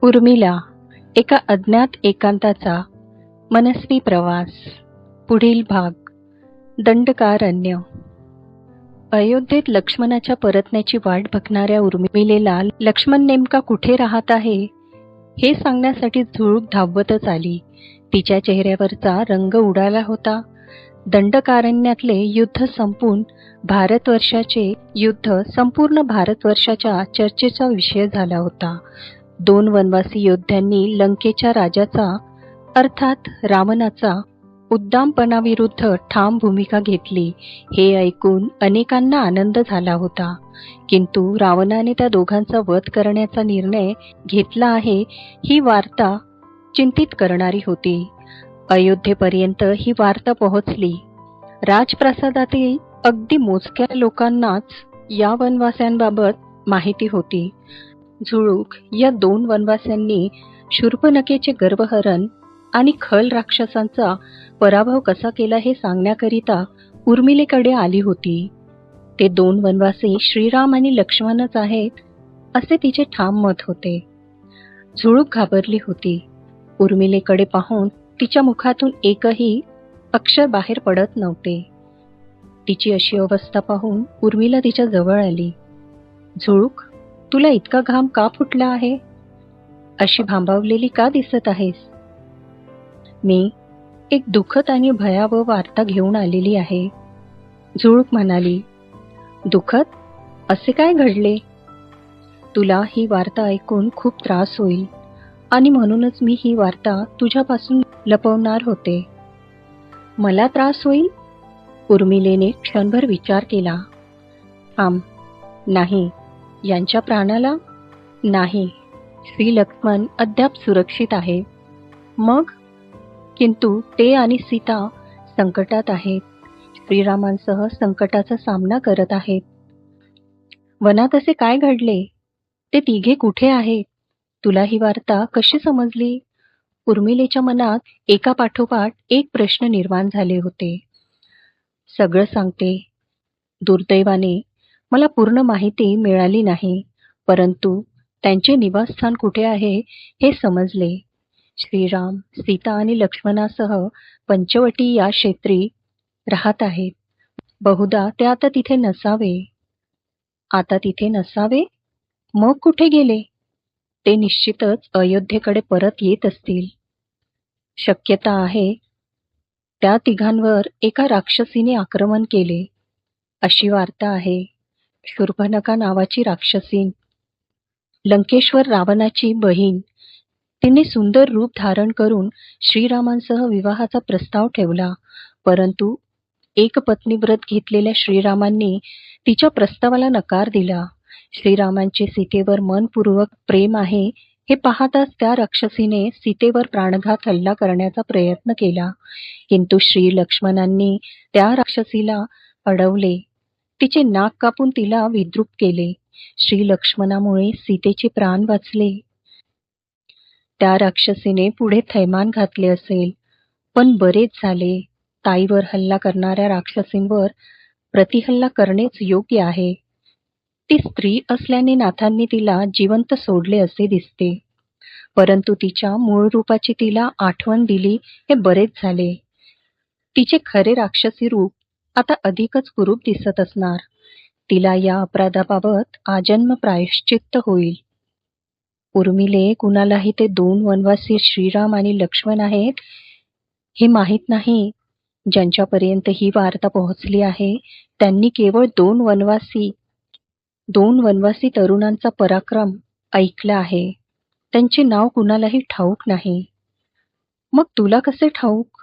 उर्मिला, एका अज्ञात एकांताचा मनस्वी प्रवास. पुढील भाग. दंडकारण्य. अयोध्येत लक्ष्मणाच्या परतण्याची वाट बघणाऱ्या उर्मिलेला लक्ष्मण नेमका कुठे राहत आहे हे सांगण्यासाठी झुळूक धावतच आली. तिच्या चेहऱ्यावरचा रंग उडाला होता. दंडकारण्यातले युद्ध संपून भारतवर्षाचे युद्ध संपूर्ण भारतवर्षाच्या चर्चेचा विषय झाला होता. 2 वनवासी योद्ध्यांनी लंकेच्या राजाचा अर्थात रावणाचा उद्दामपणाविरुद्ध ठाम भूमिका घेतली. हे ऐकून अनेकांना आनंद झाला होता. किंतु रावणाने त्या दोघांचा वध करण्याचा निर्णय घेतला आहे ही वार्ता चिंतित करणारी होती. अयोध्येपर्यंत ही वार्ता पोहोचली. राजप्रासादातील अगदी मोजक्या लोकांनाच या वनवास्यांबाबत माहिती होती. झुळूक या 2 वनवास्यांनी शूर्पणखेचे गर्भहरण आणि खल राक्षसांचा पराभव कसा केला हे सांगण्याकरिता उर्मिलेकडे आली होती. ते 2 वनवासी श्रीराम आणि लक्ष्मणच आहेत असे तिचे ठाम मत होते. झुळूक घाबरली होती. उर्मिलेकडे पाहून तिच्या मुखातून एकही अक्षर बाहेर पडत नव्हते. तिची अशी अवस्था पाहून उर्मिला तिच्या जवळ आली. झुळूक, तुला इतका घाम का फुटला आहे? अशी भांबावलेली का दिसत आहेस? मी एक दुःखद आणि भयावह वार्ता घेऊन आलेली आहे. झुळूक म्हणाली. दुःखद? असे काय घडले? तुला ही वार्ता ऐकून खूप त्रास होईल आणि म्हणूनच मी ही वार्ता तुझ्यापासून लपवणार होते. मला त्रास होईल? उर्मिलेने क्षणभर विचार केला. नाही, यांच्या प्राणाला नाही. श्री लक्ष्मण अद्याप सुरक्षित आहे. मग? किंतु ते आणि सीता संकटात आहेत. श्रीरामांसह संकटाचा सामना करत आहेत. वनात असे काय घडले? ते तिघे कुठे आहेत? तुला ही वार्ता कशी समजली? उर्मिलेच्या मनात एकापाठोपाठ एक प्रश्न निर्माण झाले होते. सगळं सांगते. दुर्दैवाने मला पूर्ण माहिती मिळाली नाही, परंतु त्यांचे निवासस्थान कुठे आहे हे समजले. श्रीराम, सीता आणि लक्ष्मणासह पंचवटी या क्षेत्री राहत आहेत. बहुधा ते आता तिथे नसावे. आता तिथे नसावे? मग कुठे गेले? ते निश्चितच अयोध्येकडे परत येत असतील. शक्यता आहे त्या तिघांवर एका राक्षसीने आक्रमण केले अशी वार्ता आहे. शूर्पणखा नावाची राक्षसीन, लंकेश्वर रावणाची बहीण. तिने सुंदर रूप धारण करून श्रीरामांसह विवाहाचा प्रस्ताव ठेवला, परंतु एकपत्नी व्रत घेतलेल्या श्रीरामांनी तिच्या प्रस्तावाला नकार दिला. श्रीरामांचे सीतेवर मनपूर्वक प्रेम आहे हे पाहताच त्या राक्षसीने सीतेवर प्राणघात हल्ला करण्याचा प्रयत्न केला. किंतु श्री लक्ष्मणांनी त्या राक्षसीला अडवले. तिचे नाक कापून तिला विद्रूप केले. श्री लक्ष्मणामुळे सीतेचे प्राण वाचले. त्या राक्षसीने पुढे थैमान घातले असेल, पण बरेच झाले. ताईवर हल्ला करणाऱ्या राक्षसींवर प्रतिहल्ला करणेच योग्य आहे. ती स्त्री असल्याने नाथांनी तिला जिवंत सोडले असे दिसते, परंतु तिच्या मूळ रूपाची तिला आठवण दिली हे बरेच झाले. तिचे खरे राक्षसी रूप आता अधिकच कुरूप दिसत असणार. तिला या अपराधाबाबत आजन्म प्रायश्चित्त होईल. उर्मिले, कुणालाही ते 2 वनवासी श्रीराम आणि लक्ष्मण आहेत हे माहीत नाही. ज्यांच्यापर्यंत ही वार्ता पोहोचली आहे त्यांनी केवळ 2 वनवासी तरुणांचा पराक्रम ऐकला आहे. त्यांचे नाव कुणालाही ठाऊक नाही. मग तुला कसे ठाऊक?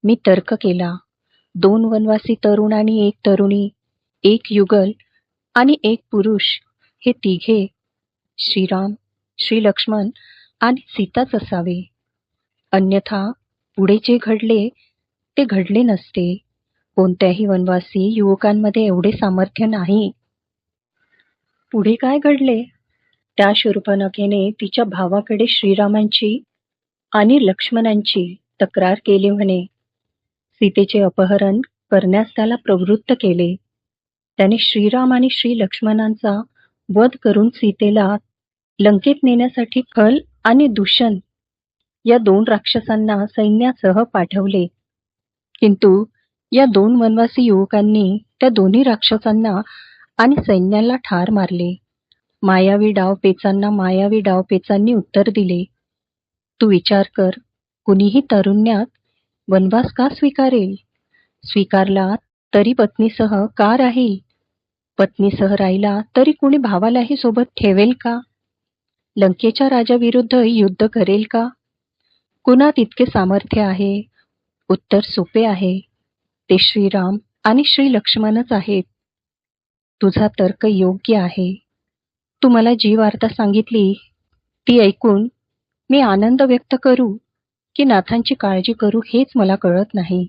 मी तर्क केला. 2 वनवासी तरुण आणि 1 तरुणी, 1 युगल आणि 1 पुरुष, हे तिघे श्रीराम, श्री लक्ष्मण आणि सीताच असावे. अन्यथा पुढे जे घडले ते घडले नसते. कोणत्याही वनवासी युवकांमध्ये एवढे सामर्थ्य नाही. पुढे काय घडले? त्या शूर्पणखेने तिच्या भावाकडे श्रीरामांची आणि लक्ष्मणांची तक्रार केली म्हणे. सीतेचे अपहरण करण्यास त्याला प्रवृत्त केले. त्याने श्रीराम आणि श्री लक्ष्मणांचा वध करून सीतेला लंकेत नेण्यासाठी खल आणि दूषण या 2 राक्षसांना सैन्यासह पाठवले. किंतु या 2 वनवासी युवकांनी त्या दोन्ही राक्षसांना आणि सैन्याला ठार मारले. मायावी डावपेचांना मायावी डावपेचांनी उत्तर दिले. तू विचार कर, कुणीही तारुण्यात वनवास का स्वीकारेल? स्वीकारला तरी पत्नीसह का राहील? पत्नीसह राहिला तरी कुणी भावालाही सोबत ठेवेल का? लंकेच्या राजाविरुद्ध युद्ध करेल का? कुणात इतके सामर्थ्य आहे? उत्तर सोपे आहे. ते श्रीराम आणि श्री लक्ष्मणच आहेत. तुझा तर्क योग्य आहे. तू मला जी वार्ता सांगितली ती ऐकून मी आनंद व्यक्त करू की नाथांची काळजी करू हेच मला कळत नाही.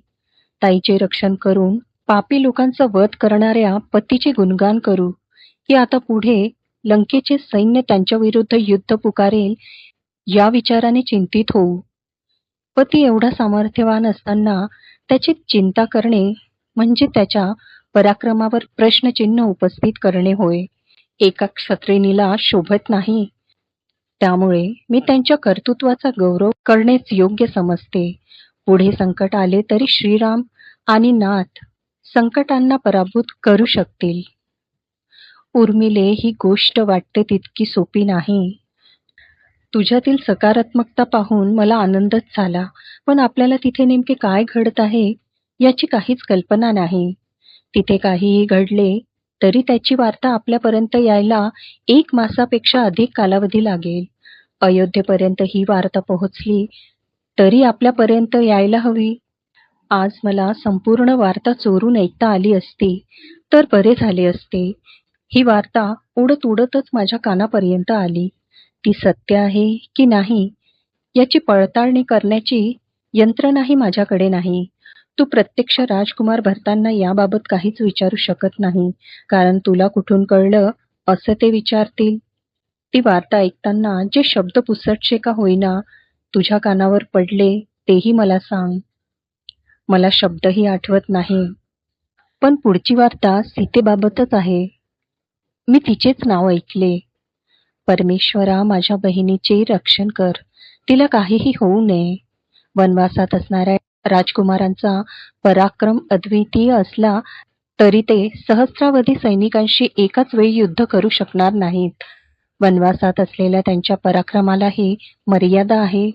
ताईचे रक्षण करून पापी लोकांचा वध करणाऱ्या पतीचे गुणगान करू की आता पुढे लंकेचे सैन्य त्यांच्या विरुद्ध युद्ध पुकारेल या विचाराने चिंतित होऊ. पती एवढा सामर्थ्यवान असताना त्याची चिंता करणे म्हणजे त्याच्या पराक्रमावर प्रश्नचिन्ह उपस्थित करणे होय. एका क्षत्रिणीला शोभत नाही. त्यामुळे मी त्यांच्या कर्तृत्वाचा गौरव करणेच योग्य समजते. पुढे संकट आले तरी श्रीराम आणि नाथ संकटांना पराभूत करू शकतील. उर्मिले, ही गोष्ट वाटते तितकी सोपी नाही. तुझ्यातील सकारात्मकता पाहून मला आनंदच झाला, पण आपल्याला तिथे नेमके काय घडत आहे याची काहीच कल्पना नाही. तिथे काहीही घडले तरी त्याची वार्ता आपल्यापर्यंत यायला 1 मासापेक्षा अधिक कालावधी लागेल. अयोध्येपर्यंत ही वार्ता पोहोचली तरी आपल्यापर्यंत यायला हवी. आज मला संपूर्ण वार्ता चोरून ऐकता आली असती तर बरे झाले असते. ही वार्ता उडत उडतच माझ्या कानापर्यंत आली. ती सत्य आहे की नाही याची पडताळणी करण्याची यंत्रणाही माझ्याकडे नाही. तू प्रत्यक्ष राजकुमार भरतांना याबाबत काहीच विचारू शकत नाही, कारण तुला कुठून कळलं असं ते विचारतील. ती वार्ता ऐकताना जे शब्द पुसटसे का होईना तुझ्या कानावर पडले तेही मला सांग. मला शब्दही आठवत नाही, पण पुढची वार्ता सीतेबाबतच आहे. मी तिचेच नाव ऐकले. परमेश्वरा, माझ्या बहिणीचे रक्षण कर. तिला काहीही होऊ नये. वनवासात असणाऱ्या राजकुमारांचा पराक्रम अद्वितीय असला तरी ते सहस्रावधी सैनिकांशी एकाच वेळी युद्ध करू शकणार नाहीत. वनवासात असलेल्या त्यांच्या पराक्रमालाही मर्यादा आहे.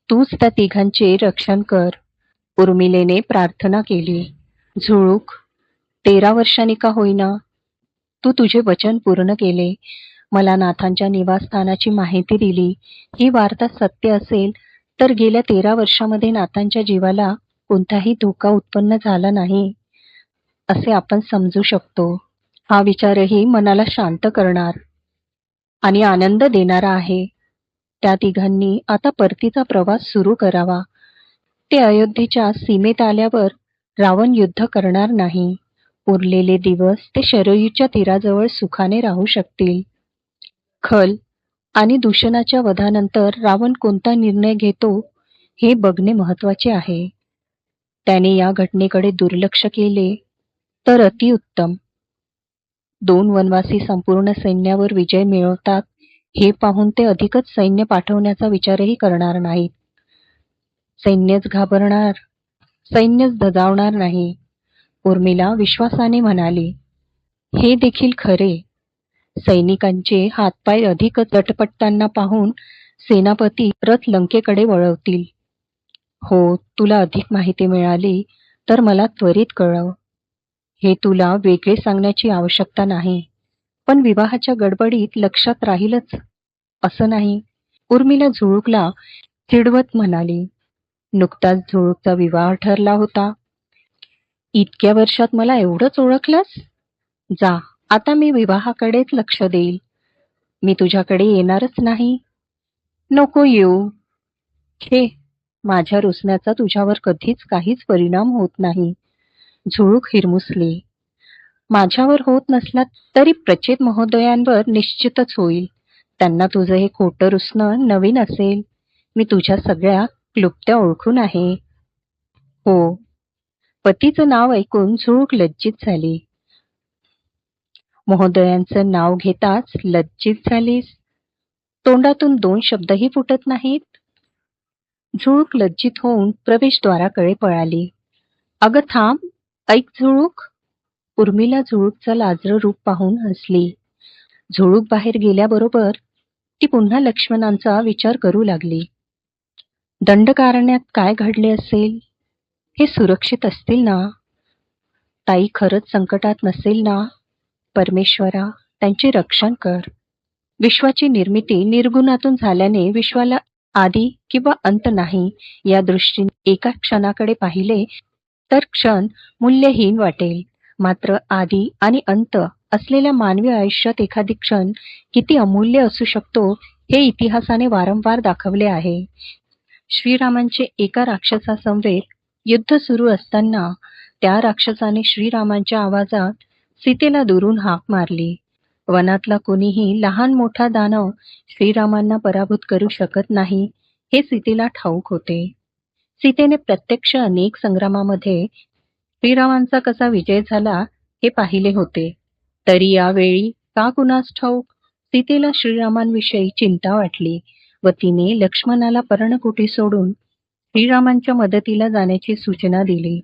तूच त्या तिघांचे रक्षण कर. उर्मिलेने प्रार्थना केली. झुळूक, 13 वर्षांनी का होईना तू तुझे वचन पूर्ण केले. मला नाथांच्या निवासस्थानाची माहिती दिली. ही वार्ता सत्य असेल तर गेल्या 13 वर्षामध्ये नाथांच्या जीवाला कोणताही धोका उत्पन्न झाला नाही असे आपण समजू शकतो. हा विचारही मनाला शांत करणार आणि आनंद देणारा आहे. त्या तिघांनी आता परतीचा प्रवास सुरू करावा. ते अयोध्येच्या सीमेत आल्यावर रावण युद्ध करणार नाही. उरलेले दिवस ते शरयूच्या तीराजवळ सुखाने राहू शकतील. खल आणि दूषणाच्या वधानंतर रावण कोणता निर्णय घेतो हे बघणे महत्त्वाचे आहे. त्याने या घटनेकडे दुर्लक्ष केले तर अतिउत्तम. 2 वनवासी संपूर्ण सैन्यावर विजय मिळवतात हे पाहून ते अधिकच सैन्य पाठवण्याचा विचारही करणार नाहीत. सैन्यच घाबरणार, सैन्यच दजावणार नाही. उर्मिला विश्वासाने म्हणाली. हे देखील खरे. सैनिकांचे हातपाय अधिकच लटपटताना पाहून सेनापती रथ लंकेकडे वळवतील. हो, तुला अधिक माहिती मिळाली तर मला त्वरित कळव. हे तुला वेगळे सांगण्याची आवश्यकता नाही, पण विवाहाच्या गडबडीत लक्षात राहीलच असं नाही. उर्मिला झुळूकला चिडवत म्हणाली. नुकताच झुळूकचा विवाह ठरला होता. इतक्या वर्षात मला एवढंच ओळखलंस? जा, आता मी विवाहाकडेच लक्ष देईल. मी तुझ्याकडे येणारच नाही. नको येऊ. हे, माझ्या रुसण्याचा तुझ्यावर कधीच काहीच परिणाम होत नाही. झुळूक हिरमुसली. माझ्यावर होत नसला तरी प्रचेत महोदयांवर निश्चितच होईल. त्यांना तुझं हे खोटं रुसणं नवीन असेल. मी तुझ्या सगळ्या क्लुप्त्या ओळखून आहे. हो. पतीचं नाव ऐकून झुळूक लज्जित झाली. महोदयांचं नाव घेताच लज्जित झालीस? तोंडातून 2 शब्दही फुटत नाहीत. झुळूक लज्जित होऊन प्रवेशद्वाराकडे पळाली. "अगं थांब, ऐक झुळूक." उर्मिला झुळूकचं लाजरं रूप पाहून हसली. झुळूक बाहेर गेल्याबरोबर ती पुन्हा लक्ष्मणांचा विचार करू लागली. दंडकारण्यात काय घडले असेल? हे सुरक्षित असतील ना? ताई खरंच संकटात नसेल ना? परमेश्वरा, त्यांचे रक्षण कर. विश्वाची निर्मिती निर्गुणातून झाल्याने विश्वाला आदी किंवा अंत नाही, या दृष्टीने एका क्षणाकडे पाहिले तर क्षण मूल्यहीन वाटेल. मात्र आदी आणि अंत असलेल्या मानवी आयुष्यात एखादी क्षण किती अमूल्य असू शकतो, हे इतिहासाने वारंवार दाखवले आहे. श्रीरामांचे एका राक्षसासमवेत युद्ध सुरू असताना त्या राक्षसाने श्रीरामांच्या आवाजात सीतेला दुरून हाक मारली. वनातला कोणीही लहान मोठा दानव श्रीरामांना पराभूत करू शकत नाही, हे सीतेला ठाऊक होते. सीतेने प्रत्यक्ष अनेक संग्रामामध्ये श्रीरामांचा कसा विजय झाला हे पाहिले होते. तरी यावेळी का कुणास ठाऊक सीतेला श्रीरामांविषयी चिंता वाटली व तिने लक्ष्मणाला पर्णकुटी सोडून श्रीरामांच्या मदतीला जाण्याची सूचना दिली.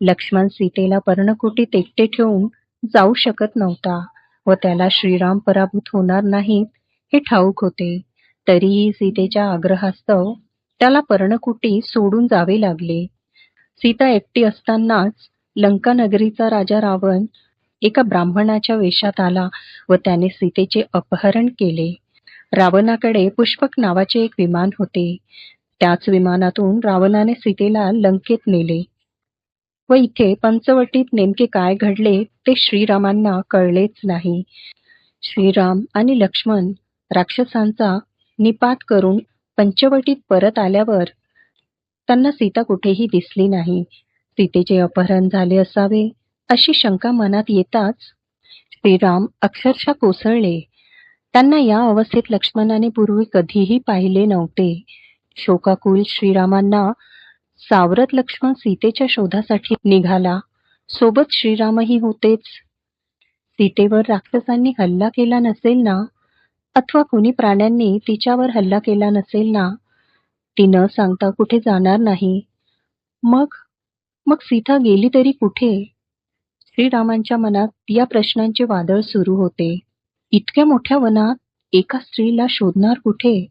लक्ष्मण सीतेला पर्णकुटीत एकटे ठेवून जाऊ शकत नव्हता व त्याला श्रीराम पराभूत होणार नाहीत हे ठाऊक होते. तरीही सीतेच्या आग्रहास्तव त्याला पर्णकुटी सोडून जावे लागले. सीता एकटी असतानाच लंका नगरीचा राजा रावण एका ब्राह्मणाच्या वेशात आला व त्याने सीतेचे अपहरण केले. रावणाकडे पुष्पक नावाचे एक विमान होते. त्याच विमानातून रावणाने सीतेला लंकेत नेले व इथे पंचवटीत नेमके काय घडले ते श्रीरामांना कळलेच नाही. श्रीराम आणि लक्ष्मण राक्षसांचा निपात करून पंचवटीत परत आल्यावर त्यांना सीता कुठेही दिसली नाही. सीतेचे अपहरण झाले असावे अशी शंका मनात येताच श्रीराम अक्षरशः कोसळले. त्यांना या अवस्थेत लक्ष्मणाने पूर्वी कधीही पाहिले नव्हते. शोकाकुल श्रीरामांना सावरत लक्ष्मण सीतेच्या शोधासाठी निघाला. सोबत श्रीरामही होतेच. सीतेवर राक्षसांनी हल्ला केला नसेल ना, अथवा कुणी प्राण्यांनी तिच्यावर हल्ला केला नसेल ना, ती न सांगता कुठे जाणार नाही. मग मग सीता गेली तरी कुठे? श्रीरामांच्या मनात या प्रश्नांचे वादळ सुरू होते. इतक्या मोठ्या वनात एका स्त्रीला शोधणार कुठे?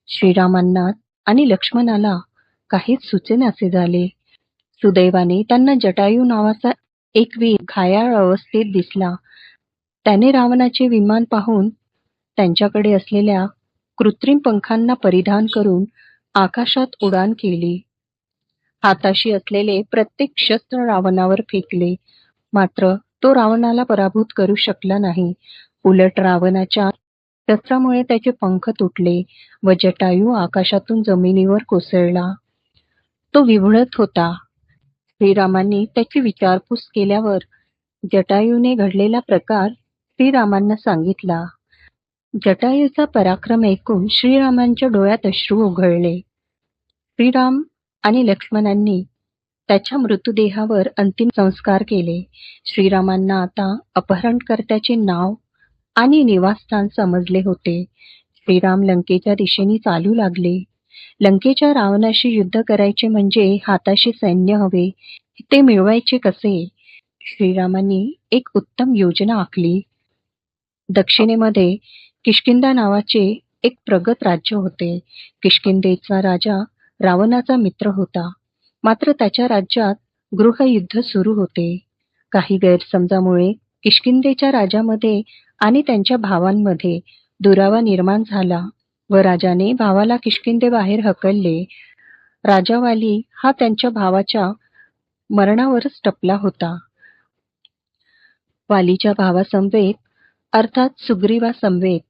श्रीरामांना आणि लक्ष्मणाला काहीच सुचेनासे झाले. सुदैवाने त्यांना जटायू नावाचा एक वीर घायाळ अवस्थेत दिसला. त्याने रावणाचे विमान पाहून त्यांच्याकडे असलेल्या कृत्रिम पंखांना परिधान करून आकाशात उडान केली. हाताशी असलेले प्रत्येक शस्त्र रावणावर फेकले. मात्र तो रावणाला पराभूत करू शकला नाही. उलट रावणाच्या शस्त्रामुळे त्याचे पंख तुटले व जटायू आकाशातून जमिनीवर कोसळला. तो विव्हळत होता. श्रीरामांनी त्याची विचारपूस केल्यावर जटायूने घडलेला प्रकार श्रीरामांना सांगितला. जटायूचा पराक्रम ऐकून श्रीरामांच्या डोळ्यात अश्रू ओघळले. श्रीराम आणि लक्ष्मणांनी त्याच्या मृतदेहावर अंतिम संस्कार केले. श्रीरामांना आता अपहरणकर्त्याचे नाव आणि निवासस्थान समजले होते. श्रीराम लंकेच्या दिशेने चालू लागले. लंकेच्या रावणाशी युद्ध करायचे म्हणजे हाताशी सैन्य हवे. ते मिळवायचे कसे? श्रीरामांनी एक उत्तम योजना आखली. दक्षिणेमध्ये किष्किंधा नावाचे एक प्रगत राज्य होते. किष्किंधेचा राजा रावणाचा मित्र होता. मात्र त्याच्या राज्यात गृहयुद्ध सुरू होते. काही गैरसमजामुळे किष्किंधेच्या राजामध्ये आणि त्यांच्या भावांमध्ये दुरावा निर्माण झाला व राजाने भावाला किष्किंधेबाहेर हकलले. राजा वाली हा त्यांच्या भावाच्या मरणावरच टपला होता. वालीच्या भावासमवेत अर्थात सुग्रीवासमवेत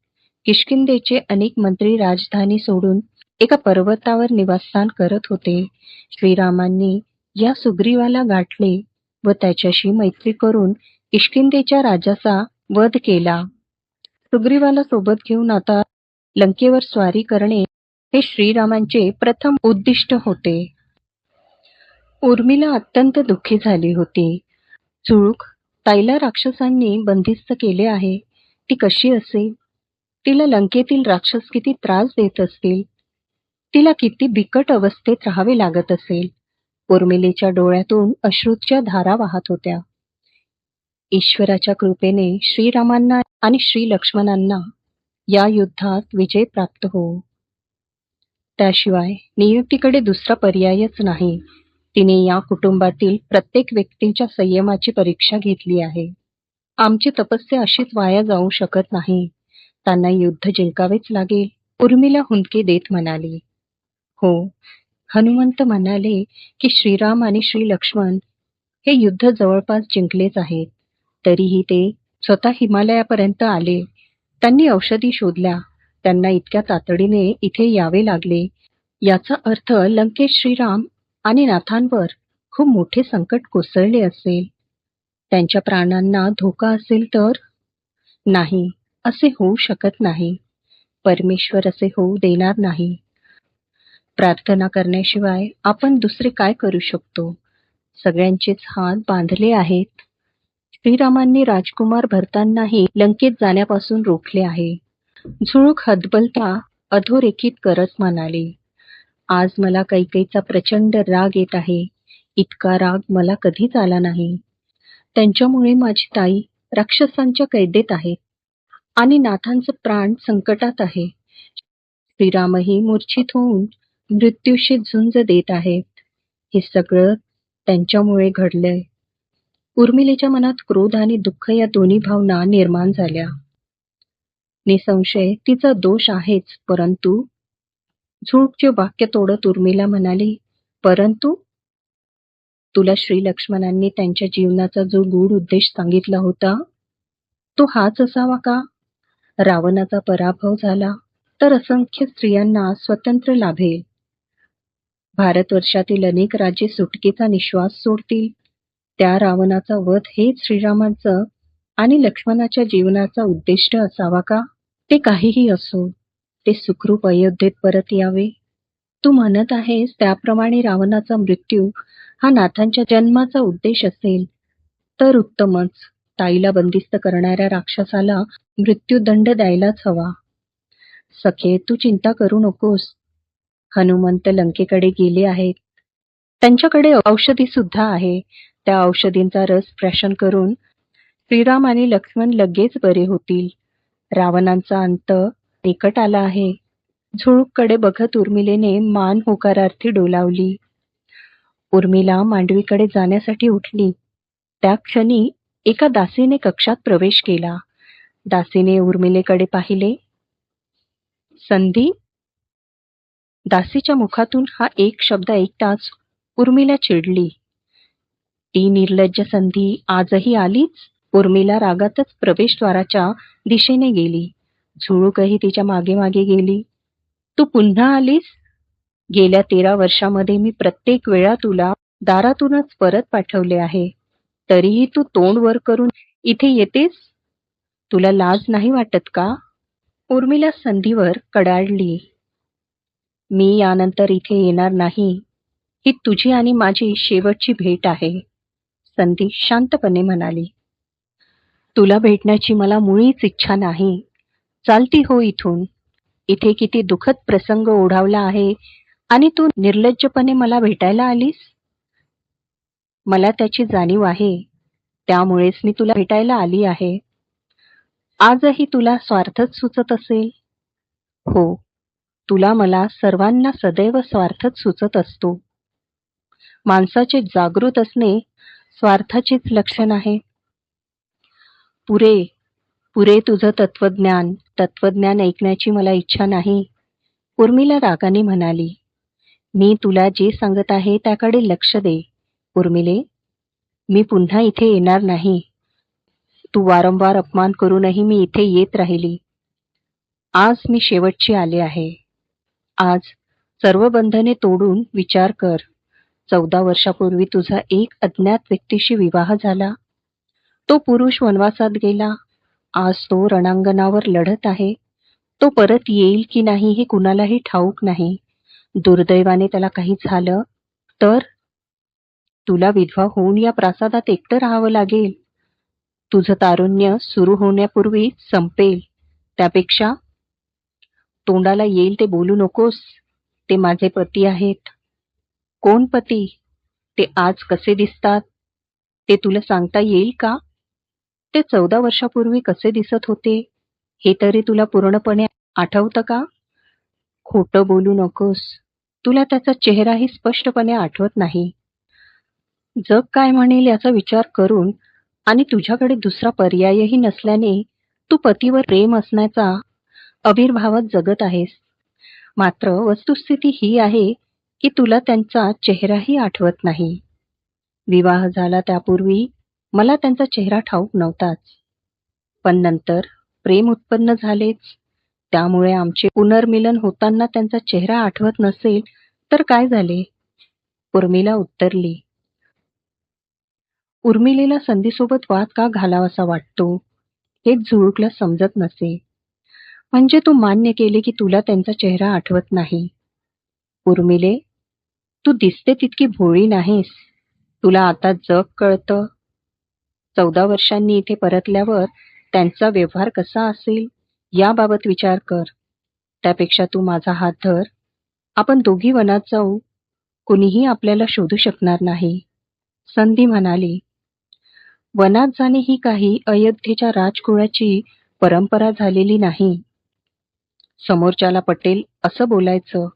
किष्किंधेचे अनेक मंत्री राजधानी सोडून एका पर्वतावर निवासस्थान करत होते. श्रीरामांनी या सुग्रीवाला गाठले व त्याच्याशी मैत्री करून किष्किंधेच्या राजाचा वध केला. सुग्रीवाला सोबत घेऊन आता लंकेवर स्वारी करणे हे श्रीरामांचे प्रथम उद्दिष्ट होते. उर्मिला अत्यंत दुःखी झाली होती. चूक ताईला राक्षसांनी बंदिस्त केले आहे. ती कशी असेल? तिला लंकेतील राक्षस किती त्रास देत असतील, तिला किती बिकट अवस्थेत राहावे लागत असेल. उर्मिलेच्या डोळ्यातून अश्रूच्या धारा वाहत होत्या. ईश्वराच्या कृपेने श्रीरामांना आणि श्री लक्ष्मणांना या युद्धात विजय प्राप्त हो. त्याशिवाय नियुक्तीकडे दुसरा पर्यायच नाही. तिने या कुटुंबातील प्रत्येक व्यक्तीच्या संयमाची परीक्षा घेतली आहे. आमची तपस्या अशीच वाया जाऊ शकत नाही. त्यांना युद्ध जिंकावेच लागेल. उर्मिला हुंदके देत म्हणाली. हो, हनुमंत म्हणाले की श्रीराम आणि श्री लक्ष्मण हे युद्ध जवळपास जिंकलेच आहेत. तरीही ते स्वतः हिमालयापर्यंत आले. त्यांनी औषधी शोधल्या. त्यांना इतक्या तातडीने इथे यावे लागले. याचा अर्थ लंकेत श्रीराम आणि नाथांवर खूप मोठे संकट कोसळले असेल. त्यांच्या प्राणांना धोका असेल तर? नाही, असे होऊ शकत नाही. परमेश्वर असे होऊ देणार नाही. प्रार्थना करण्याशिवाय आपण दुसरे काय करू शकतो? सगळ्यांचेच हात बांधले आहेत. श्रीरामांनी राजकुमार भरतांनाही लंकेत जाण्यापासून रोखले आहे. झुळूक हतबलता अधोरेखित करत म्हणाली, आज मला कैकेयीचा प्रचंड राग येत आहे. इतका राग मला कधीच आला नाही. त्यांच्यामुळे माझी ताई राक्षसांच्या कैदेत आहे आणि नाथांचं प्राण संकटात आहे. श्रीरामही मूर्छित होऊन मृत्यूशी झुंज देत आहेत. हे सगळं त्यांच्यामुळे घडलंय. उर्मिलेच्या मनात क्रोध आणि दुःख या दोन्ही भावना निर्माण झाल्या. निसंशय तिचा दोष आहेच, परंतु झुळूकचे वाक्य तोडत उर्मिला म्हणाली, परंतु तुला श्री लक्ष्मणांनी त्यांच्या जीवनाचा जो गूढ उद्देश सांगितला होता, तो हाच असावा का? रावणाचा पराभव झाला तर असंख्य स्त्रियांना स्वातंत्र्य लाभेल. भारतवर्षातील अनेक राज्ये सुटकेचा निश्वास सोडतील. त्या रावणाचा वध हेच श्रीरामांचं आणि लक्ष्मणाच्या जीवनाचा उद्दिष्ट असावा का? ते काहीही असो, ते सुखरूप अयोध्येत परत यावे. तू म्हणत आहेस त्याप्रमाणे रावणाचा मृत्यू हा नाथांच्या जन्माचा उद्देश असेल तर उत्तमच. ताईला बंदिस्त करणाऱ्या राक्षसाला मृत्यूदंड द्यायलाच हवा. सखे, तू चिंता करू नकोस. हनुमंत लंकेकडे गेले आहेत. त्यांच्याकडे औषधी सुद्धा आहे. त्या औषधींचा रस प्राशन करून श्रीराम आणि लक्ष्मण लगेच बरे होतील. रावणांचा अंत निकट आला आहे. झुळूककडे बघत उर्मिलेने मान होकारार्थी डोलावली. उर्मिला मांडवीकडे जाण्यासाठी उठली. त्या क्षणी एका दासीने कक्षात प्रवेश केला. दासीने उर्मिलेकडे पाहिले. संधी? दासीच्या मुखातून हा एक शब्द ऐकताच उर्मिला चिडली. ती निर्लज्ज संधी आजही आलीच. उर्मिला रागातच प्रवेशद्वाराच्या दिशेने गेली. झुळूकही तिच्या मागे मागे गेली. तू पुन्हा आलीस? गेल्या 13 वर्षामध्ये मी प्रत्येक वेळा तुला दारातूनच परत पाठवले आहे. तरीही तू तोंड वर करून इथे येतेस? तुला लाज नाही वाटत का? उर्मिला संधीवर कडाडली. मी यानंतर इथे येणार नाही. ही तुझी आणि माझी शेवटची भेट आहे. संधी शांतपणे म्हणाली. तुला भेटण्याची मला मुळीच इच्छा नाही. चालती हो इथून. इथे किती दुःखद प्रसंग ओढावला आहे आणि तू निर्लज्जपणे मला भेटायला आलीस. मला त्याची जाणीव आहे. त्यामुळेच मी तुला भेटायला आली आहे. आजही तुला स्वार्थच सुचत असेल. हो, तुला मला सर्वांना सदैव स्वार्थच सुचत असतो. माणसाचे जागृत असणे स्वार्थाचेच लक्षण आहे. पुरे पुरे तुझं तत्वज्ञान ऐकण्याची मला इच्छा नाही. उर्मिला रागाने म्हणाली. मी तुला जे सांगत आहे त्याकडे लक्ष दे. उर्मिले, मी पुन्हा इथे येणार नाही. तू वारंवार अपमान करूनही मी इथे येत राहिली. आज मी शेवटची आले आहे. आज सर्व बंधने तोडून विचार कर. 14 वर्षापूर्वी तुझा एक अज्ञात व्यक्तीशी विवाह झाला. तो पुरुष वनवासात गेला. आज तो रणांगणावर लढत आहे. तो परत येईल की नाही हे कुणालाही ठाऊक नाही. दुर्दैवाने त्याला काही झालं तर तुला विधवा होऊन या प्रासादात एकटं राहावं लागेल. तुझं तारुण्य सुरू होण्यापूर्वी संपेल. त्यापेक्षा तोंडाला येईल ते बोलू नकोस. ते माझे पती आहेत. कोण पती? ते आज कसे दिसतात ते तुला सांगता येईल का? ते 14 वर्षापूर्वी कसे दिसत होते हे तरी तुला पूर्णपणे आठवतं का? खोटं बोलू नकोस. तुला त्याचा चेहराही स्पष्टपणे आठवत नाही. जग काय म्हणेल याचा विचार करून आणि तुझ्याकडे दुसरा पर्यायही नसल्याने तू पतीवर प्रेम असण्याचा आविर्भावात जगत आहेस. मात्र वस्तुस्थिती ही आहे की तुला त्यांचा चेहराही आठवत नाही. विवाह झाला त्यापूर्वी मला त्यांचा चेहरा ठाऊक नव्हताच. पण नंतर प्रेम उत्पन्न झालेच. त्यामुळे आमचे पुनर्मिलन होताना त्यांचा चेहरा आठवत नसेल तर काय झाले? उर्मिला उत्तरली. उर्मिलेला संधीसोबत वाद का घालावासा वाटतो हेच झुळूकला समजत नसे. म्हणजे तू मान्य केले की तुला त्यांचा चेहरा आठवत नाही. उर्मिले, तू दिसते तितकी भोळी नाहीस. तुला आता जग कळतं. 14 वर्षांनी इथे परतल्यावर त्यांचा व्यवहार कसा असेल याबाबत विचार कर. त्यापेक्षा तू माझा हात धर. आपण दोघी वनात जाऊ. कुणीही आपल्याला शोधू शकणार नाही. संधी म्हणाली. वनात जाणे ही काही अयोध्येच्या राजकुळाची परंपरा झालेली नाही. समोरच्याला पटेल असं बोलायचं,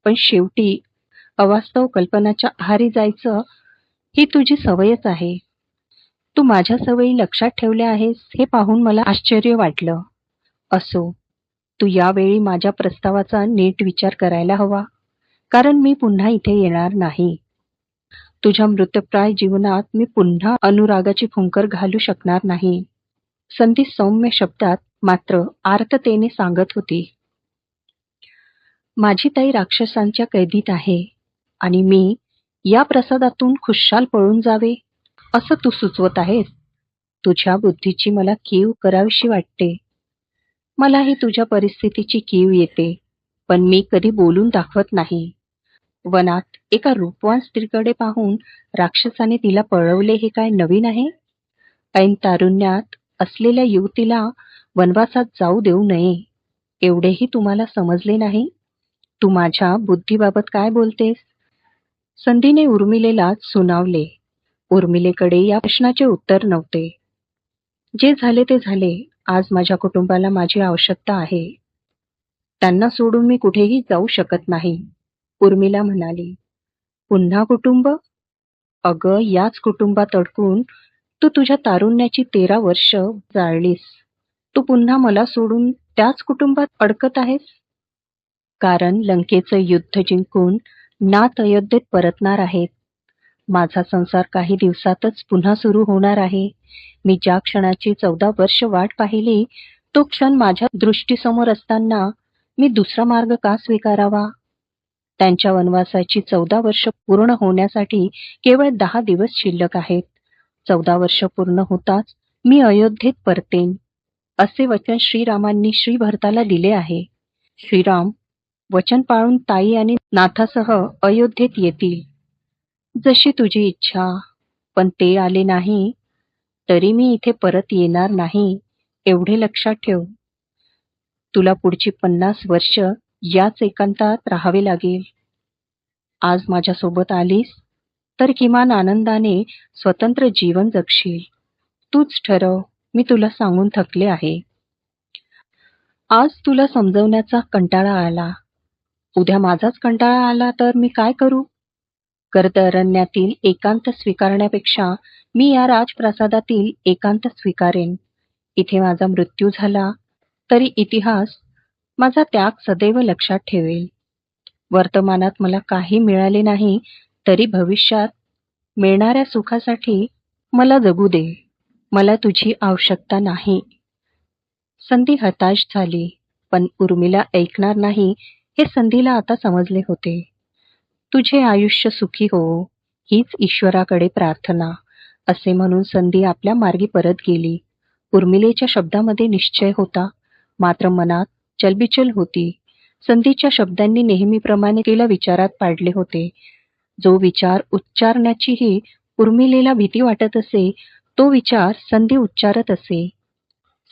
पण शेवटी अवास्तव कल्पनाच्या आहारी जायचं ही तुझी सवयच आहे. तू माझ्या सवयी लक्षात ठेवल्या आहेस हे पाहून मला आश्चर्य वाटलं. असो, तू यावेळी माझ्या प्रस्तावाचा नीट विचार करायला हवा, कारण मी पुन्हा इथे येणार नाही. तुझ्या मृतप्राय जीवनात मी पुन्हा अनुरागाची फुंकर घालू शकणार नाही. संधी सौम्य शब्दात मात्र आर्ततेने सांगत होती. माझी ताई राक्षसांच्या कैदीत आहे आणि मी या प्रसादातून खुशाल पळून जावे असं तू सुचवत आहेस. तुझ्या बुद्धीची मला कीव करावीशी वाटते. मलाही तुझ्या परिस्थितीची कीव येते, पण मी कधी बोलून दाखवत नाही. वनात एका रूपवान स्त्रीकडे पाहून राक्षसाने तिला पळवले हे काय नवीन आहे? ऐन तारुण्यात असलेल्या युवतीला वनवासात जाऊ देऊ नये एवढेही तुम्हाला समजले नाही? तू माझ्या बुद्धीबाबत काय बोलतेस? संधीने उर्मिलेला सुनावले. उर्मिलेकडे या प्रश्नाचे उत्तर नव्हते. जे झाले ते झाले. आज माझ्या कुटुंबाला माझी आवश्यकता आहे. त्यांना सोडून मी कुठेही जाऊ शकत नाही. उर्मिला म्हणाली. पुन्हा कुटुंब? अगं, याच कुटुंबात अडकून तू तुझ्या तारुण्याची 13 वर्ष जाळलीस. तू पुन्हा मला सोडून त्याच कुटुंबात अडकत आहेस? कारण लंकेचं युद्ध जिंकून नाथ अयोध्येत परतणार आहेत. माझा संसार काही दिवसातच पुन्हा सुरू होणार आहे. मी ज्या क्षणाची 14 वर्ष वाट पाहिली तो क्षण माझ्या दृष्टीसमोर असताना मी दुसरा मार्ग का स्वीकारावा? त्यांच्या वनवासाची 14 वर्ष पूर्ण होण्यासाठी केवळ 10 दिवस शिल्लक आहेत. 14 वर्ष पूर्ण होताच मी अयोध्येत परतेन असे वचन श्रीरामांनी श्रीभरताला दिले आहे. श्रीराम वचन पाळून ताई आणि नाथासह अयोध्येत येतील. जशी तुझी इच्छा. पण ते आले नाही तरी मी इथे परत येणार नाही एवढे लक्षात ठेव. तुला पुढची 50 वर्ष याच एकांतात राहावे लागेल. आज माझ्यासोबत आलीस तर किमान आनंदाने स्वतंत्र जीवन जगशील. तूच ठरव. मी तुला सांगून थकले आहे. आज तुला समजवण्याचा कंटाळा आला. उद्या माझाच कंटाळा आला तर मी काय करू? गर्द अरण्यातील एकांत स्वीकारण्यापेक्षा मी या राजप्रासादातील एकांत स्वीकारेन. इथे माझा मृत्यू झाला तरी इतिहास माझा त्याग सदैव लक्षात ठेवेल. वर्तमानात मला काही मिळाले नाही तरी भविष्यात मिळणाऱ्या सुखासाठी मला जगू दे. मला तुझी आवश्यकता नाही. संधी हताश झाली, पण उर्मिला ऐकणार नाही हे संधीला आता समजले होते. तुझे आयुष्य सुखी हो हीच ईश्वराकडे प्रार्थना असे म्हणून संधी आपल्या मार्गी परत गेली. उर्मिलेच्या शब्दामध्ये निश्चय होता, मात्र मनात चलबिचल होती. संधीच्या शब्दांनी नेहमीप्रमाणे तिला विचारात पाडले होते. जो विचार उच्चारण्याचीही उर्मिलेला भीती वाटत असे तो विचार संधी उच्चारत असे.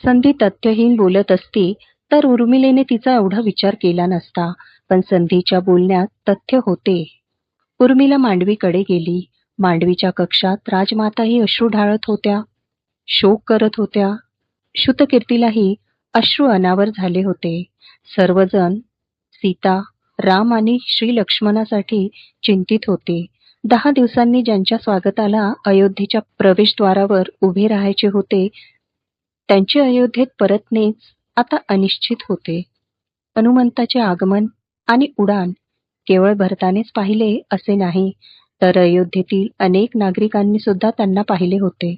संधी तथ्यहीन बोलत असती तर उर्मिलेने तिचा एवढा विचार केला नसता, पण संधीच्या बोलण्यात तथ्य होते. उर्मिला मांडवीकडे गेली. मांडवीच्या कक्षात राजमाताही अश्रू ढाळत होत्या, शोक करत होत्या. श्रुतकीर्तीलाही अश्रू अनावर झाले होते. सर्वजण सीता, राम आणि श्री लक्ष्मणासाठी चिंतित होते. 10 दिवसांनी ज्यांच्या स्वागताला अयोध्येच्या प्रवेशद्वारावर उभे राहायचे होते, त्यांचे अयोध्येत परतणेच आता अनिश्चित होते. हनुमंताचे आगमन आणि उडान केवळ भरतानेच पाहिले असे नाही, तर अयोध्येतील अनेक नागरिकांनी सुद्धा त्यांना पाहिले होते.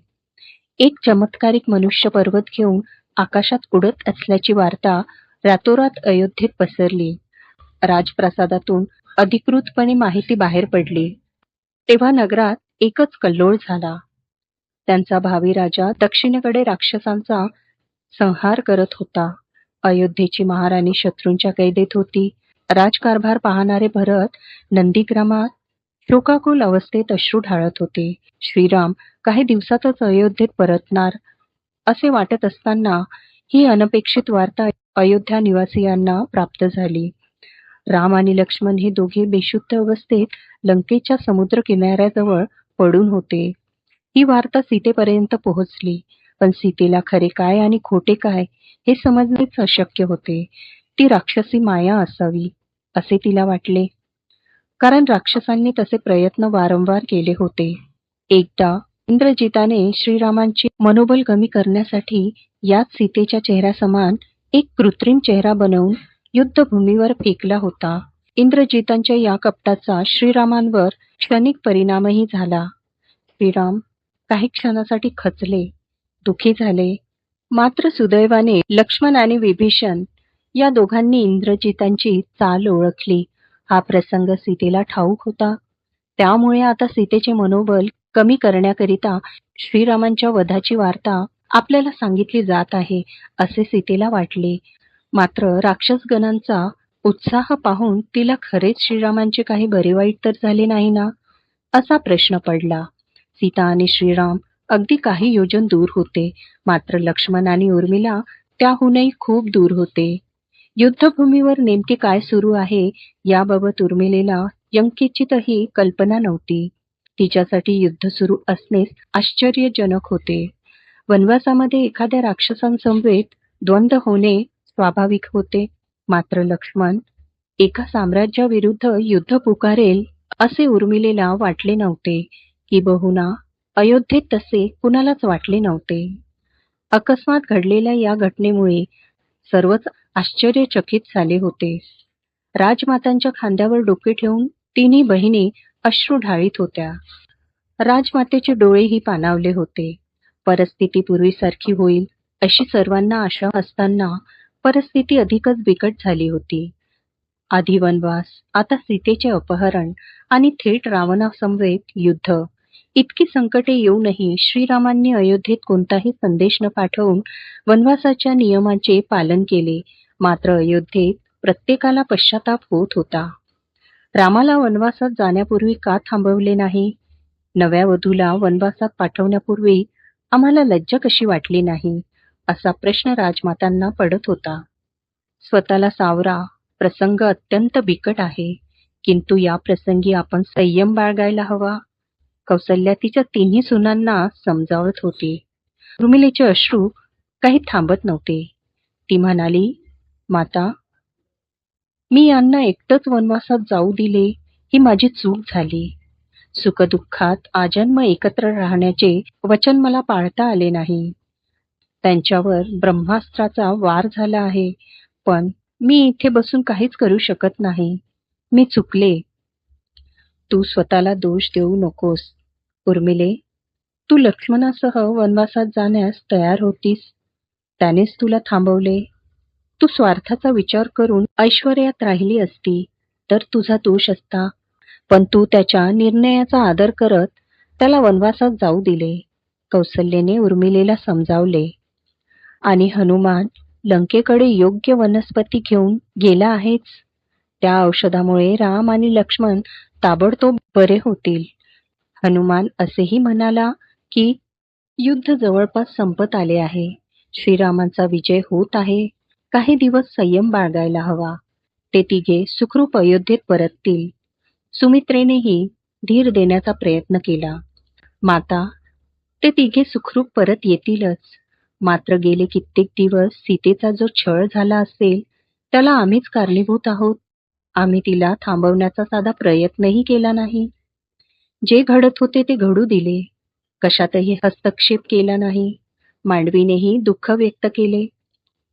एक चमत्कारिक मनुष्य पर्वत घेऊन आकाशात उडत असल्याची वार्ता रातोरात अयोध्येत पसरली. राजप्रासादातून अधिकृतपणे माहिती बाहेर पडली. तेव्हा नगरात एकच कल्लोळ झाला. त्यांचा भावी राजा दक्षिणेकडे राक्षसांचा संहार करत होता. अयोध्येची महाराणी शत्रूंच्या कैदेत होती. राजकारभार पाहणारे भरत नंदीग्रामात शोकाकुल अवस्थेत अश्रू ढाळत होते. श्रीराम काही दिवसातच अयोध्येत परतणार असे वाटत असताना ही अनपेक्षित वार्ता अयोध्या निवासियांना प्राप्त झाली. राम आणि लक्ष्मण हे दोघे बेशुद्ध अवस्थेत लंकेच्या समुद्र किनाऱ्याजवळ पडून होते. ही वार्ता सीतेपर्यंत पोहोचली, पण सीतेला खरे काय आणि खोटे काय हे समजणेच अशक्य होते. ती राक्षसी माया असावी असे तिला वाटले, कारण राक्षसांनी तसे प्रयत्न वारंवार केले होते. एकदा इंद्रजिताने श्रीरामांची मनोबल कमी करण्यासाठी याच सीतेच्या चेहऱ्यासमान एक कृत्रिम चेहरा बनवून युद्धभूमीवर फेकला होता. इंद्रजितांच्या या कपटाचा श्रीरामांवर क्षणिक परिणामही झाला. श्रीराम काही क्षणासाठी खचले, दुःखी झाले. मात्र सुदैवाने लक्ष्मण आणि विभीषण या दोघांनी इंद्रजितांची चाल ओळखली. हा प्रसंग सीतेला ठाऊक होता. त्यामुळे आता सीतेचे मनोबल कमी करण्याकरिता श्रीरामांच्या वधाची वार्ता आपल्याला सांगितली जात आहे असे सीतेला वाटले. मात्र राक्षसगणांचा उत्साह पाहून तिला खरेच श्रीरामांचे काही बरे वाईट तर झाले नाही ना, असा प्रश्न पडला. सीता आणि श्रीराम अगदी काही योजन दूर होते, मात्र लक्ष्मण आणि उर्मिला त्याहूनही खूप दूर होते. युद्धभूमीवर नेमके काय सुरू आहे याबाबत उर्मिलेला यंकिंचितही कल्पना नव्हती. तिच्यासाठी युद्ध सुरू असणेच आश्चर्यजनक होते. वनवासामध्ये एखाद्या राक्षसांसमवेत द्वंद्व होणे स्वाभाविक होते, मात्र लक्ष्मण एका साम्राज्याविरुद्ध युद्ध पुकारेल असे उर्मिलेला वाटले नव्हते. किंबहुना अयोध्येत तसे कुणालाच वाटले नव्हते. अकस्मात घडलेल्या या घटनेमुळे सर्वच आश्चर्यचकित झाले होते. राजमातांच्या खांद्यावर डोके ठेवून तिन्ही बहिणी अश्रू ढाळीत होत्या. राजमातेचे डोळेही पाणावले होते. परिस्थिती पूर्वीसारखी होईल अशी सर्वांना आशा असताना परिस्थिती अधिकच बिकट झाली होती. आधी वनवास, आता सीतेचे अपहरण आणि थेट रावणासमवेत युद्ध. इतकी संकटे येऊनही श्रीरामांनी अयोध्येत कोणताही संदेश न पाठवून वनवासाच्या नियमांचे पालन केले. मात्र अयोध्येत प्रत्येकाला पश्चाताप होत होता. रामाला वनवासात जाण्यापूर्वी का थांबवले नाही? नव्या वधूला वनवासात पाठवण्यापूर्वी आम्हाला लज्जा कशी वाटली नाही? असा प्रश्न राजमातांना पडत होता. स्वतःला सावरा, प्रसंग अत्यंत बिकट आहे, किंतु या प्रसंगी आपण संयम बाळगायला हवा. कौसल्या तिच्या तिन्ही सुनांना समजावत होती. उर्मिलेचे अश्रू काही थांबत नव्हते. ती म्हणाली, माता, मी यांना एकटंच वनवासात जाऊ दिले ही माझी चूक झाली. सुखदुःखात आजन्म एकत्र राहण्याचे वचन मला पाळता आले नाही. त्यांच्यावर ब्रह्मास्त्राचा वार झाला आहे, पण मी इथे बसून काहीच करू शकत नाही. मी चुकले. तू स्वतःला दोष देऊ नकोस. उर्मिले, तू लक्ष्मणासह वनवासात जाण्यास तयार होतीस. त्यानेच तुला थांबवले. तू स्वार्थाचा विचार करून ऐश्वर्यात राहिली असती तर तुझा दोष असता, पण तू त्याच्या निर्णयाचा आदर करत त्याला वनवासात जाऊ दिले. कौसल्येने उर्मिलेला समजावले. आणि हनुमान लंकेकडे योग्य वनस्पती घेऊन गेला आहेच. त्या औषधामुळे राम आणि लक्ष्मण ताबडतोब बरे होतील. हनुमान असेही म्हणाला की युद्ध जवळपास संपत आले आहे. श्रीरामांचा विजय होत आहे. काही दिवस संयम बाळगायला हवा. ते तिघे सुखरूप अयोध्येत परततील. सुमित्रेनेही धीर देण्याचा प्रयत्न केला. माता, ते तिघे सुखरूप परत येतीलच. मात्र गेले कित्येक दिवस सीतेचा जो छळ झाला असेल त्याला आम्हीच कारणीभूत आहोत. आम्ही तिला थांबवण्याचा साधा प्रयत्नही केला नाही. जे घडत होते ते घडू दिले. कशातही हस्तक्षेप केला नाही. मांडवीनेही दुःख व्यक्त केले.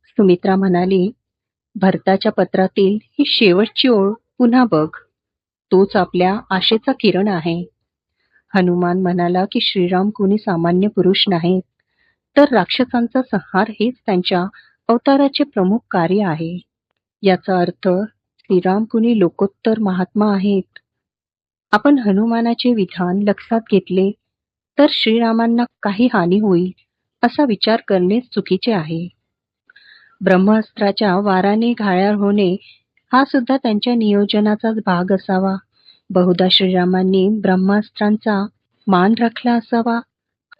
सुमित्रा म्हणाली, भरताच्या पत्रातील ही शेवटची ओळ पुन्हा बघ. तोच आपल्या आशेचा किरण आहे. हनुमान म्हणाला की श्रीराम कुणी सामान्य पुरुष नाहीत, तर राक्षसांचा संहार हेच त्यांच्या अवताराचे प्रमुख कार्य आहे. याचा अर्थ श्रीराम कुणी लोकोत्तर महात्मा आहेत. आपण हनुमानाचे विधान लक्षात घेतले तर श्रीरामांना काही हानी होईल असा विचार करणे चुकीचे आहे. ब्रह्मास्त्राच्या वाराने घायाळ होणे हा सुद्धा त्यांच्या नियोजनाचाच भाग असावा. बहुधा श्रीरामांनी ब्रह्मास्त्रांचा मान राखला असावा.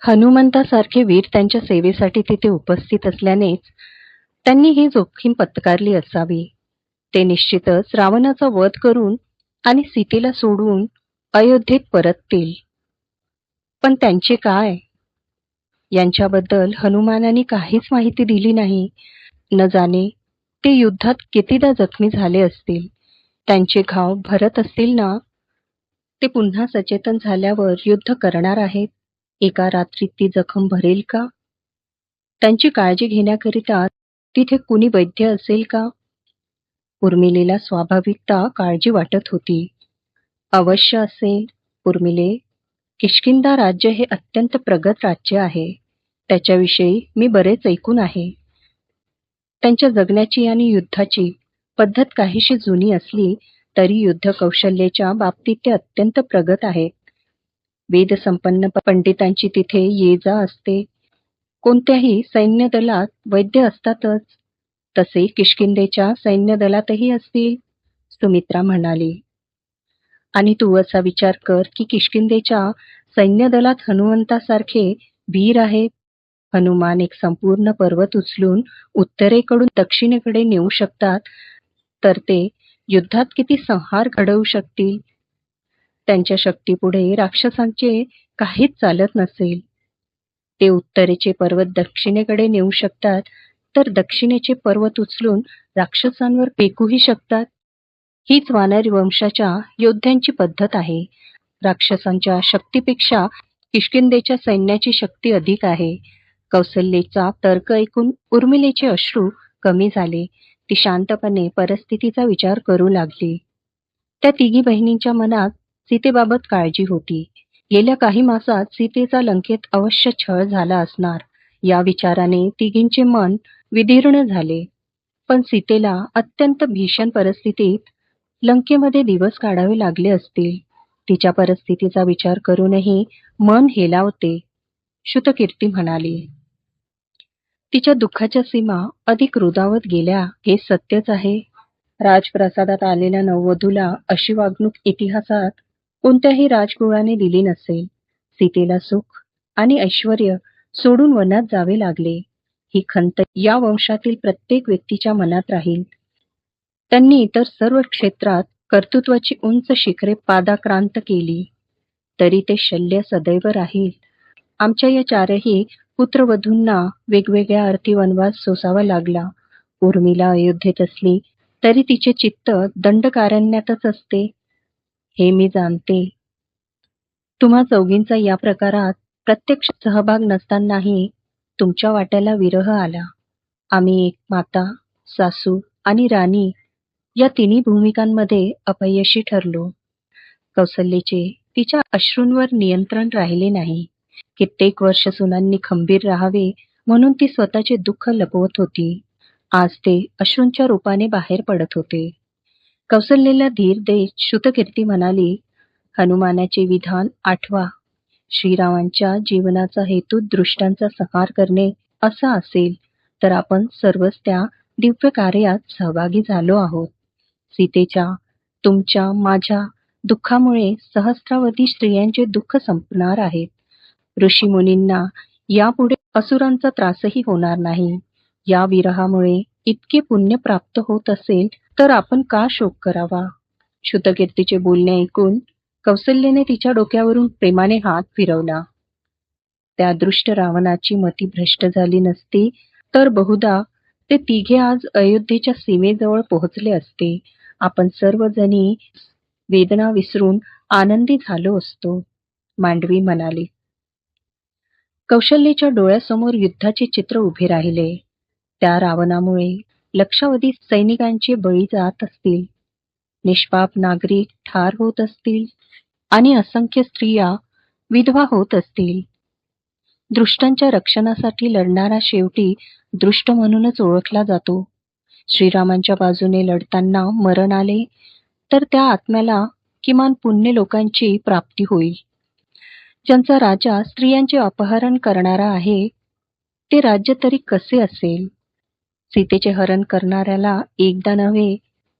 हनुमंतासारखे वीर त्यांच्या सेवेसाठी तिथे उपस्थित असल्यानेच त्यांनी ही जोखीम पत्करली असावी. ते निश्चितच रावणाचा वध करून आणि सीतेला सोडून अयोध्येत परततील. पण त्यांचे काय? यांच्याबद्दल हनुमानाने काहीच माहिती दिली नाही. न जाणे ते युद्धात कितीदा जखमी झाले असतील. त्यांचे घाव भरत असतील ना? ते पुन्हा सचेतन झाल्यावर युद्ध करणार आहेत. एका रात्रीत ती जखम भरेल का? त्यांची काळजी घेण्याकरिता तिथे कुणी वैद्य असेल का? उर्मिलेला स्वाभाविकता काळजी वाटत होती. अवश्य असेल. उर्मिले, किष्किंधा राज्य हे अत्यंत प्रगत राज्य आहे. त्याच्याविषयी मी बरेच ऐकून आहे. त्यांच्या जगण्याची आणि युद्धाची पद्धत काहीशी जुनी असली तरी युद्ध कौशल्याच्या बाबतीत ते अत्यंत प्रगत आहेत. वेदसंपन्न पंडितांची तिथे ये जा असते. कोणत्याही सैन्य दलात वैद्य असतातच. तसे किष्किंधेच्या सैन्य दलातही असतील, सुमित्रा म्हणाली. आणि तू असा विचार कर की किष्किंधेच्या सैन्य दलात हनुमंतासारखे वीर आहेत. हनुमान एक संपूर्ण पर्वत उचलून उत्तरेकडून दक्षिणेकडे नेऊ शकतात, तर ते युद्धात किती संहार घडवू शकतील. त्यांच्या शक्तीपुढे राक्षसांचे काहीच चालत नसेल. ते उत्तरेचे पर्वत दक्षिणेकडे नेऊ शकतात, तर दक्षिणेचे पर्वत उचलून राक्षसांवर फेकूही शकतात. हीच वानरी वंशाच्या योद्ध्यांची पद्धत आहे. राक्षसांच्या शक्तीपेक्षा किष्किंधेच्या सैन्याची शक्ती अधिक आहे. कौसल्याचा तर्क ऐकून उर्मिलेचे अश्रू कमी झाले. ती शांतपणे परिस्थितीचा विचार करू लागली. त्या तिघी बहिणींच्या मनात सीतेबाबत काळजी होती. गेल्या काही मासात सीतेचा लंकेत अवश्य छळ झाला असणार, या विचाराने तिघींचे मन विदीर्ण झाले. पण सीतेला अत्यंत भीषण परिस्थितीत लंकेमध्ये दिवस काढावे लागले असतील. तिच्या परिस्थितीचा विचार करूनही मन हेलावते, श्रुतकीर्ती म्हणाली. तिच्या दुःखाच्या सीमा अधिक रुदावत गेल्या हे सत्यच आहे. राजप्रासादात आलेल्या नववधूला अशी वागणूक इतिहासात कोणत्याही राजकुळाने दिली नसेल. सीतेला सुख आणि ऐश्वर सोडून वनात जावे लागले. ही खंत या वंशातील प्रत्येक व्यक्तीच्या मनात राहील. त्यांनी इतर सर्व क्षेत्रात कर्तृत्वाची उंच शिखरे पादाक्रांत केली, तरी ते शल्य सदैव राहील. आमच्या या चारही पुत्रवधूंना वेगवेगळ्या अर्थी वनवास सोसावा लागला. उर्मिला अयोध्येत असली तरी तिचे चित्त दंडकारण्यातच असते, हे मी जाणते. तुम्हा चौघींचा या प्रकारात प्रत्यक्ष सहभाग नसतानाही तुमच्या वाट्याला विरह आला. आम्ही एक माता, सासू आणि राणी या तिन्ही भूमिकांमध्ये अपयशी ठरलो. कौसल्याचे तिच्या अश्रूंवर नियंत्रण राहिले नाही. कित्येक वर्ष सुनांनी खंबीर राहावे म्हणून ती स्वतःचे दुःख लपवत होती. आज ते अश्रूंच्या रूपाने बाहेर पडत होते. कौसल्याला धीर देत श्रुतकीर्ती म्हणाली, हनुमानाचे विधान आठवा. श्रीरामांच्या जीवनाचा हेतू दृष्टांचा संहार करणे असा असेल तर आपण सर्वच त्या दिव्य कार्यात सहभागी झालो आहोत. सीतेच्या, तुमच्या, माझ्या दुःखामुळे सहस्रावधी स्त्रियांचे दुःख संपणार आहेत. ऋषीमुनींना यापुढे असुरांचा त्रासही होणार नाही. या विरहामुळे इतके पुण्य प्राप्त होत असेल तर आपण का शोक करावा? श्रुतकीर्तीचे बोलणे ऐकून कौसल्येने तिच्या डोक्यावरून प्रेमाने हात फिरवला. त्या दृष्ट रावणाची मती भ्रष्ट झाली नसती तर बहुधा ते तिघे आज अयोध्येच्या सीमेजवळ पोहोचले असते. आपण सर्वजणी वेदना विसरून आनंदी झालो असतो. मांडवी म्हणाली. कौशल्याच्या डोळ्यासमोर युद्धाचे चित्र उभे राहिले. त्या रावणामुळे लक्षावधी सैनिकांचे बळी जात असतील, निष्पाप नागरिक ठार होत असतील आणि असंख्य स्त्रिया विधवा होत असतील. दृष्टांच्या रक्षणासाठी लढणारा शेवटी दृष्ट म्हणूनच ओळखला जातो. श्रीरामांच्या बाजूने लढताना मरण आले तर त्या आत्म्याला किमान पुण्य लोकांची प्राप्ती होईल. ज्यांचा राजा स्त्रियांचे अपहरण करणारा आहे ते राज्य तरी कसे असेल? सीतेचे हरण करणाऱ्याला एकदा नव्हे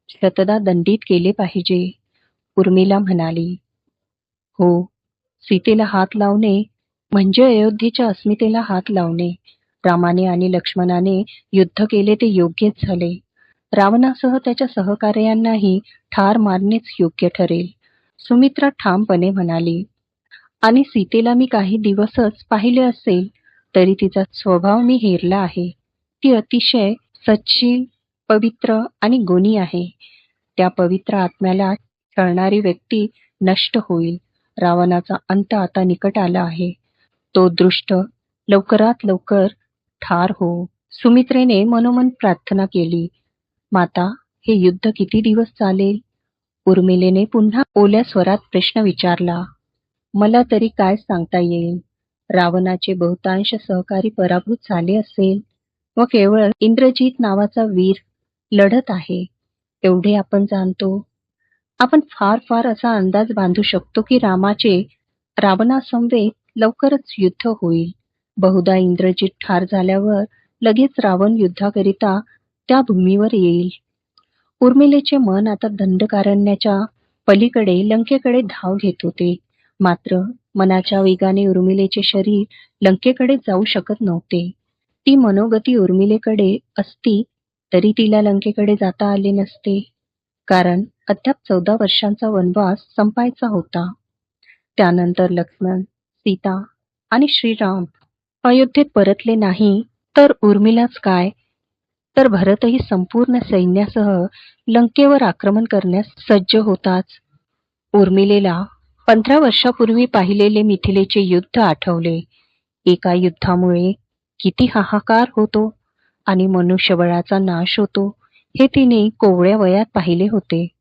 शतदा दंडित केले पाहिजे. उर्मिला म्हणाली. हो, सीतेला हात लावणे म्हणजे अयोध्येच्या अस्मितेला हात लावणे. रामाने आणि लक्ष्मणाने युद्ध केले ते योग्यच झाले. रावणासह त्याच्या सहकार्यांनाही ठार मारणेच योग्य ठरेल. सुमित्रा ठामपणे म्हणाली. आणि सीतेला मी काही दिवसच पाहिले असेल तरी तिचा स्वभाव मी हेरला आहे. ती अतिशय सच्शील, पवित्र आणि गुणी आहे. त्या पवित्र आत्म्याला छळणारी व्यक्ती नष्ट होईल. रावणाचा अंत आता निकट आला आहे. तो दृष्ट लवकरात लवकर ठार हो. सुमित्रेने मनोमन प्रार्थना केली. माता, हे युद्ध किती दिवस चालेल? उर्मिलेने पुन्हा ओल्या स्वरात प्रश्न विचारला. मला तरी काय सांगता येईल? रावणाचे बहुतांश सहकारी पराभूत झाले असेल व केवळ इंद्रजित नावाचा वीर लढत आहे एवढे आपण जाणतो. आपण फार फार असा अंदाज बांधू शकतो की रावणासमवेत लवकरच युद्ध होईल. बहुधा इंद्रजित ठार झाल्यावर लगेच रावण युद्धाकरिता त्या भूमीवर येईल. उर्मिलेचे मन आता दंडकारण्याच्या पलीकडे लंकेकडे धाव घेत होते. मात्र मनाच्या वेगाने उर्मिलेचे शरीर लंकेकडे जाऊ शकत नव्हते. ती मनोगती उर्मिलेकडे असती तरी तिला लंकेकडे जाता आले नसते, कारण अद्याप 14 वर्षांचा वनवास संपायचा होता. त्यानंतर लक्ष्मण, सीता आणि श्रीराम अयोध्येत परतले नाही तर उर्मिलाच काय, तर भरतही संपूर्ण सैन्यासह लंकेवर आक्रमण करण्यास सज्ज होताच. उर्मिलेला 15 वर्षापूर्वी पाहिलेले मिथिलेचे युद्ध आठवले. एका युद्धामुळे किती हाहाकार होतो आणि मनुष्यबळाचा नाश होतो हे तिने कोवळ्या वयात पाहिले होते.